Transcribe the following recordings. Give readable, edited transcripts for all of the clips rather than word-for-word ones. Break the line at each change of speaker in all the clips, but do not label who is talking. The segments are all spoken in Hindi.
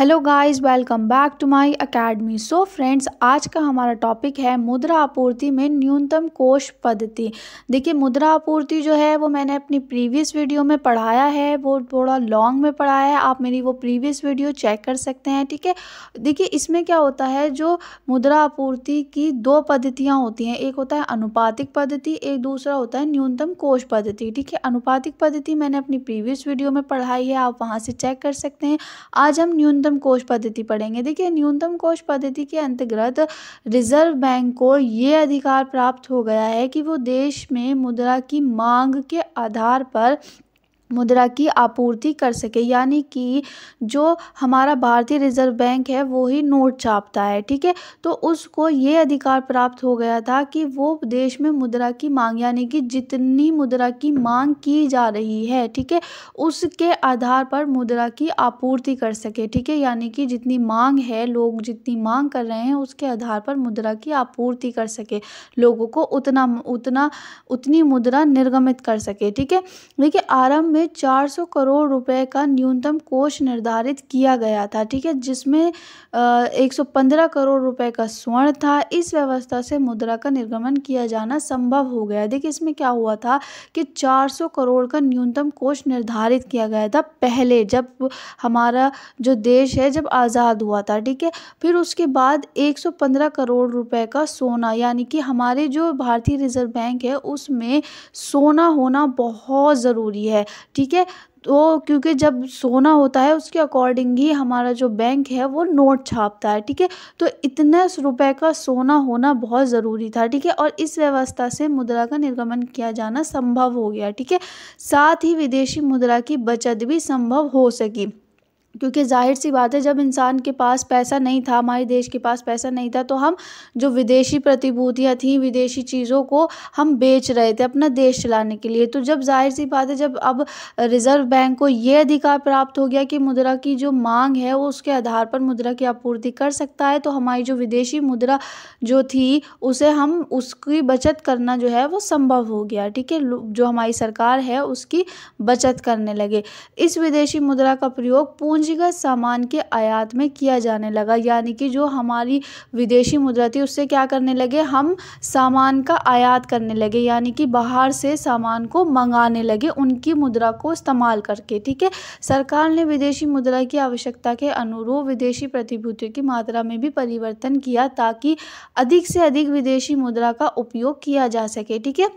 Hello guys, welcome back to my academy. So friends, आज का हमारा टॉपिक है मुद्रा आपूर्ति में न्यूनतम कोष पद्धति। देखिए, मुद्रा आपूर्ति जो है वो मैंने अपनी प्रीवियस वीडियो में पढ़ाया है, वो थोड़ा लॉन्ग में पढ़ाया है। आप मेरी वो प्रीवियस वीडियो चेक कर सकते हैं, ठीक है। देखिए, इसमें क्या होता है, जो मुद्रा आपूर्ति की दो पद्धतियाँ होती हैं, एक होता है अनुपातिक पद्धति, एक दूसरा होता है न्यूनतम कोष पद्धति, ठीक है। अनुपातिक पद्धति मैंने अपनी प्रीवियस वीडियो में पढ़ाई है, आप वहाँ से चेक कर सकते हैं। आज हम न्यूनतम कोष पद्धति पढ़ेंगे। देखिए, न्यूनतम कोष पद्धति के अंतर्गत रिजर्व बैंक को ये अधिकार प्राप्त हो गया है कि वो देश में मुद्रा की मांग के आधार पर मुद्रा की आपूर्ति कर सके। यानी कि जो हमारा भारतीय रिजर्व बैंक है वो ही नोट छापता है, ठीक है। तो उसको ये अधिकार प्राप्त हो गया था कि वो देश में मुद्रा की मांग, यानी कि जितनी मुद्रा की मांग की जा रही है, ठीक है, उसके आधार पर मुद्रा की आपूर्ति कर सके, ठीक है। यानी कि जितनी मांग है, लोग जितनी मांग कर रहे हैं उसके आधार पर मुद्रा की आपूर्ति कर सके, लोगों को उतनी मुद्रा निर्गमित कर सके, ठीक है। देखिए, आरंभ में 400 करोड़ रुपए का न्यूनतम कोष निर्धारित किया गया था, ठीक है, जिसमें 115 करोड़ रुपए का स्वर्ण था। इस व्यवस्था से मुद्रा का निर्गमन किया जाना संभव हो गया। देखिए, इसमें क्या हुआ था कि 400 करोड़ का न्यूनतम कोष निर्धारित किया गया था पहले, जब हमारा जो देश है जब आज़ाद हुआ था, ठीक है। फिर उसके बाद 115 करोड़ रुपए का सोना, यानी कि हमारे जो भारतीय रिजर्व बैंक है उसमें सोना होना बहुत ज़रूरी है, ठीक है। तो क्योंकि जब सोना होता है उसके अकॉर्डिंग ही हमारा जो बैंक है वो नोट छापता है, ठीक है। तो इतने रुपए का सोना होना बहुत ज़रूरी था, ठीक है। और इस व्यवस्था से मुद्रा का निर्गमन किया जाना संभव हो गया, ठीक है। साथ ही विदेशी मुद्रा की बचत भी संभव हो सकी, क्योंकि जाहिर सी बात है, जब इंसान के पास पैसा नहीं था, हमारे देश के पास पैसा नहीं था, तो हम जो विदेशी प्रतिभूतियाँ थी, विदेशी चीज़ों को हम बेच रहे थे अपना देश चलाने के लिए। तो जब जाहिर सी बात है, जब अब रिजर्व बैंक को ये अधिकार प्राप्त हो गया कि मुद्रा की जो मांग है वो उसके आधार पर मुद्रा की आपूर्ति कर सकता है, तो हमारी जो विदेशी मुद्रा जो थी उसे हम उसकी बचत करना जो है वो संभव हो गया, ठीक है। जो हमारी सरकार है उसकी बचत करने लगे। इस विदेशी मुद्रा का प्रयोग पूंजीगत सामान के आयात में किया जाने लगा, यानी कि जो हमारी विदेशी मुद्रा थी उससे क्या करने लगे, हम सामान का आयात करने लगे, यानी कि बाहर से सामान को मंगाने लगे उनकी मुद्रा को इस्तेमाल करके, ठीक है। सरकार ने विदेशी मुद्रा की आवश्यकता के अनुरूप विदेशी प्रतिभूतियों की मात्रा में भी परिवर्तन किया, ताकि अधिक से अधिक विदेशी मुद्रा का उपयोग किया जा सके, ठीक है।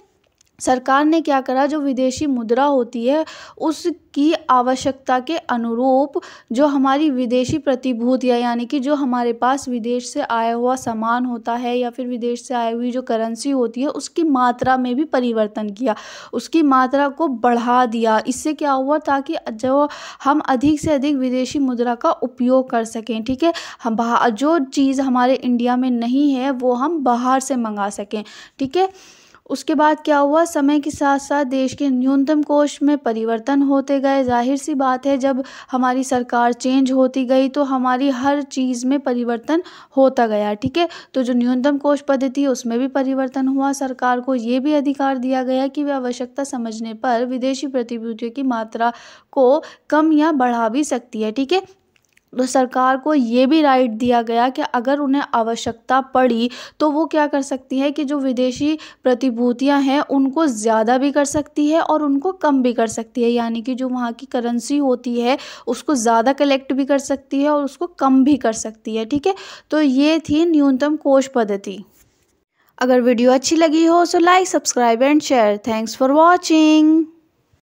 सरकार ने क्या करा, जो विदेशी मुद्रा होती है उसकी आवश्यकता के अनुरूप जो हमारी विदेशी प्रतिभूतियाँ, यानी कि जो हमारे पास विदेश से आया हुआ सामान होता है या फिर विदेश से आई हुई जो करेंसी होती है उसकी मात्रा में भी परिवर्तन किया, उसकी मात्रा को बढ़ा दिया। इससे क्या हुआ, ताकि जो हम अधिक से अधिक विदेशी मुद्रा का उपयोग कर सकें, ठीक है। हम जो चीज़ हमारे इंडिया में नहीं है वो हम बाहर से मंगा सकें, ठीक है। उसके बाद क्या हुआ, समय के साथ साथ देश के न्यूनतम कोष में परिवर्तन होते गए। जाहिर सी बात है, जब हमारी सरकार चेंज होती गई तो हमारी हर चीज़ में परिवर्तन होता गया, ठीक है। तो जो न्यूनतम कोष पद्धति है उसमें भी परिवर्तन हुआ। सरकार को ये भी अधिकार दिया गया कि वह आवश्यकता समझने पर विदेशी प्रतिभूतियों की मात्रा को कम या बढ़ा भी सकती है, ठीक है। तो सरकार को ये भी राइट दिया गया कि अगर उन्हें आवश्यकता पड़ी तो वो क्या कर सकती है कि जो विदेशी प्रतिभूतियां हैं उनको ज़्यादा भी कर सकती है और उनको कम भी कर सकती है, यानी कि जो वहाँ की करेंसी होती है उसको ज़्यादा कलेक्ट भी कर सकती है और उसको कम भी कर सकती है, ठीक है। तो ये थी न्यूनतम कोष पद्धति। अगर वीडियो अच्छी लगी हो तो like, subscribe and share. Thanks for watching.